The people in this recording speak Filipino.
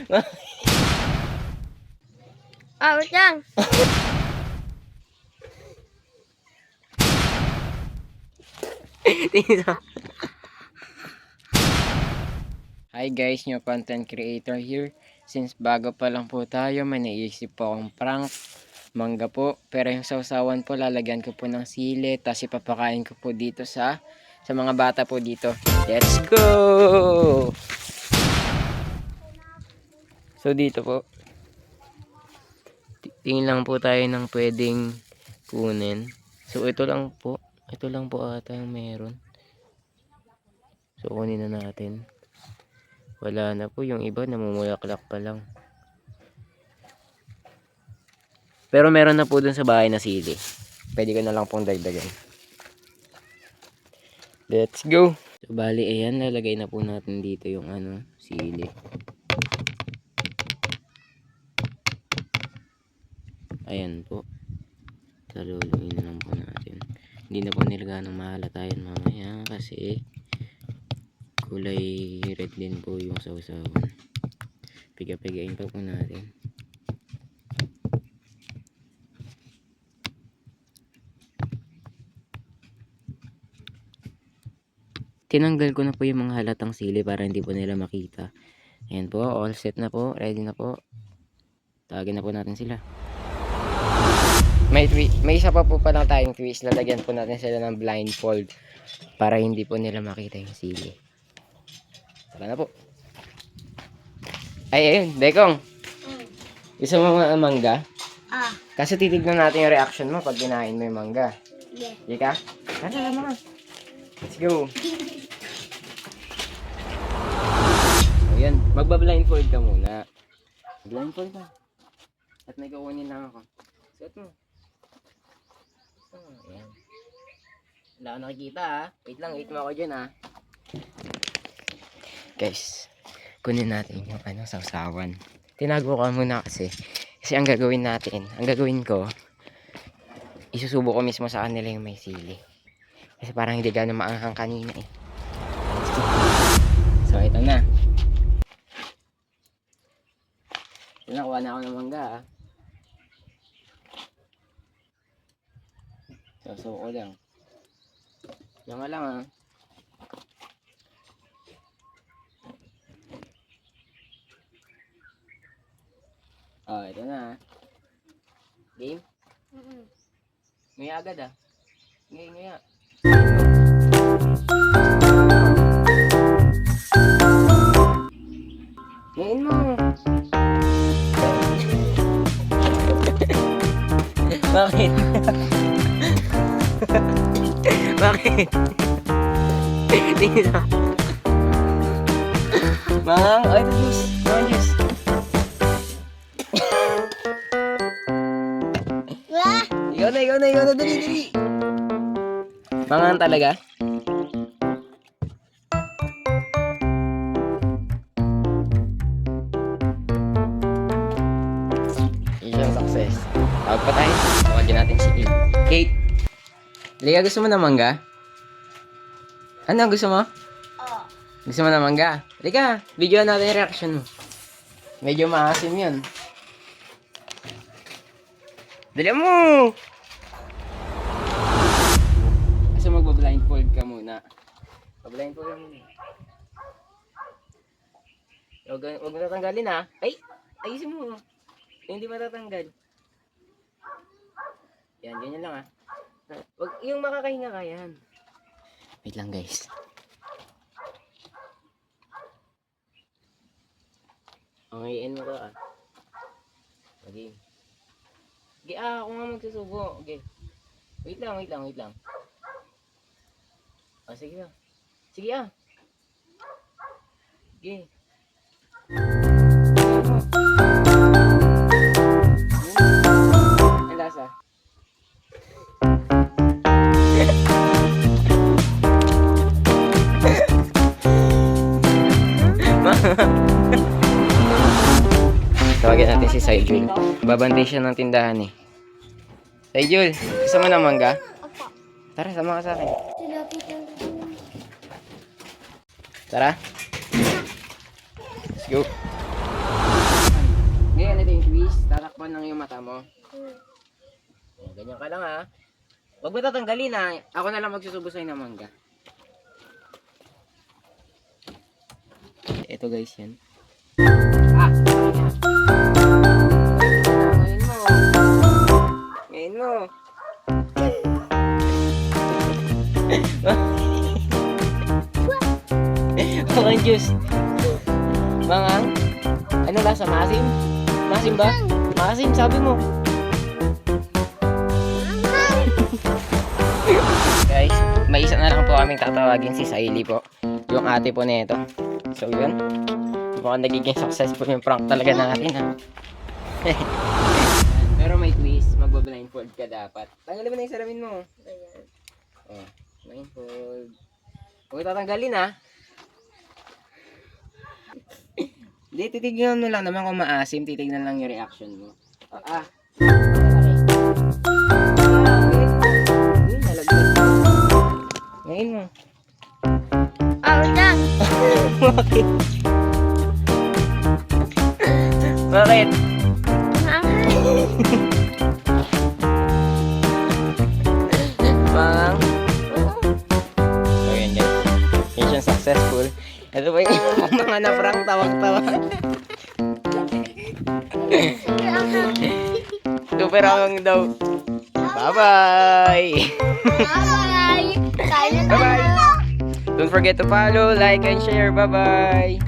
Wait lang. Hi guys, new content creator here. Since bago pa lang po tayo, may naisip po akong prank. Mangga po, pero yung sausawan po lalagyan ko po ng sili, tapos ipapakain ko po dito sa mga bata po dito. Let's go! So dito po, tingin lang po tayo ng pwedeng kunin. So ito lang po ata yung meron. So kunin na natin. Wala na po, yung iba namumulaklak pa lang. Pero meron na po dun sa bahay na sili. Pwede ko na lang pong dagdagan. Let's go! So bali ayan, lalagay na po natin dito yung sili. Ayan po. Taluluin na lang po natin. Hindi na po nila ganong mahalata yun mamaya kasi kulay red din po yung sausawan. Piga-pigain pa po natin. Tinanggal ko na po yung mga halatang sili para hindi po nila makita. Ayan po, all set na po. Ready na po. Tawagin na po natin sila. May isa pa po palang tayong twist. Lalagyan po natin sila ng blindfold para hindi po nila makita yung sili. Tara na po. Ay, ayun. Dekong. Gusto mo mga mangga? Kasi titignan natin yung reaction mo pag kinain mo yung mangga. Yeah. Di ka? Tara na. Let's go. Ayan, magba-blindfold ka muna. Blindfold ka. At may kukunin lang ako. Suot mo. Ayan. Wala ako nakikita ha. Wait mo ako dyan ha. Guys, kunin natin yung sausawan. Tinago ko muna kasi. Kasi ang gagawin ko, isusubo ko mismo sa kanila yung may sili. Kasi parang hindi gano'ng maanghang kanina eh. So, ito na. Nakuha na ako ng mangga ah. So ko lang. Yan nga lang ah. Ito na ah. Game? Nguya agad ah. Nguya. Ngayon mo. Bakit? Bakit? Tingin na. Ay, juice. Juice. Ikaw na, dali. Mangang talaga? Mission success. Tawag pa tayo. Tawagin natin si Kate. Kate! Liga, gusto mo ng mangga? Ano, gusto mo? Gusto mo ng mangga? Liga, video natin yung reaction mo. Medyo maasim yun. Dali mo! Kasi magbablindfold ka muna. Magbablindfold ka muna. Huwag mo tatanggalin ha. Ay! Ayusin mo. Hindi matatanggal. Yan, ganyan lang ah. Wag yung makakahinga ka yan. Wait lang guys. Angayin mo to ah. Okay. Okay ako nga magsusubo. Okay. Wait lang. Sige na. Sige ah. Okay. Ang lasa. Tawagin natin si Saijul. Babantay siya ng tindahan eh. Saijul, gusto mo ng mangga? Tara, sama ka sa akin. Tara. Let's go. twist. Tatakpan lang yung mata mo. Ganyan ka lang ha. Huwag mo tatanggalin ha. Ako na lang magsusubo sa'yo ng mangga. Ito guys yan. Ah! Ngayon mo. Ngayon mo. Mga juice. Mangang? Ano lasa? Maasim? Maasim ba? Maasim, sabi mo. Guys, may isa na lang po kaming tatawagin si Saili po. Yung ate po nito. So yun. Mukhang nagiging successful yung prank talaga natin ha. Pero may twist. Magbablindfold ka dapat. Tanggalin mo na yung salamin mo. Ayan. Oh, blindfold. Huwag tatanggalin ha. Hindi, titignan mo lang naman kung maasim. Titignan lang yung reaction mo. Ngayon mo. Dad! Bakit? Bakit? Mang. So yun guys. Mission successful. Ito ba yung mga na-prank tawag-tawa? Super awang daw. Bye-bye! Bye! Kain na tayo! Bye-bye! Don't forget to follow, like, and share. Bye-bye!